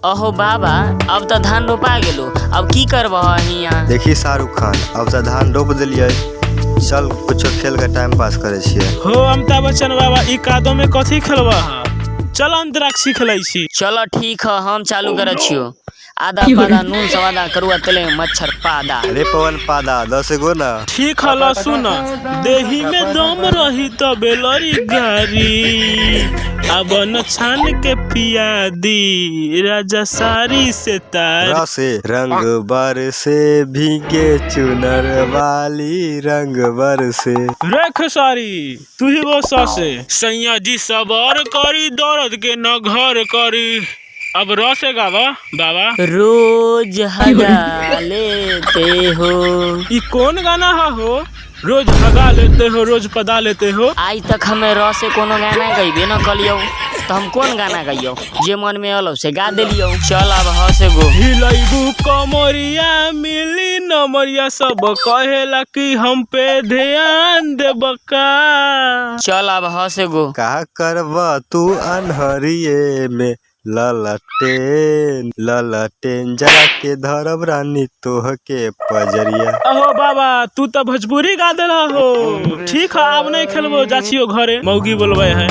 अहो बाबा, अब तो धान रोपा गेलो, अब की करबह हियाँ? देखी शाहरुख खान, अब तो धान रोप दिलिये, चल कुछ खेल के टाइम पास करे छियै। हो अमिताभ बच्चन बाबा, ई कादो में कथी खेलबा है? चल अंतराक्षी खेलै छी। चलो ठीक है, हम चालू करे छियो। आधा पादा नून सवादा करुआ तेले में मच्छर पादा। अरे पवन पादा 10 गो ना। ठीक है ला सुन, देही में दम रही तो बेलरी गारी, अब न छान के पिया दी राजा सारी से तार। रसे रंग बरसे भीगे चुनर वाली रंग बरसे। रे खेसारी, तू ही वो ससे सैया जी सवार करी दर्द के न घर करी। अब रसे गावा बाबा। रोज हगा लेते हो। ये कौन गाना है हो? रोज हगा लेते हो, रोज पदा लेते हो। आज तक हमें र से कोनो गाना गईबे न कलियो, तो हम कौन गाना गइयो? जे मन में अलो से गा देलियो। चल अब हसे गो। हिलैबू कमरिया मिली नमरिया, सब कहेला कि हम पे ध्यान देबका। चल अब हसे गो। का करबा तू अनहरिये में ललटेन जरा के धरब रानी तोह के पजरिया। अहो बाबा, तू तो भोजपुरी गा दे हो। ठीक है, अब नहीं खेलबो, जाचियो घरे, मौगी बोलबे है।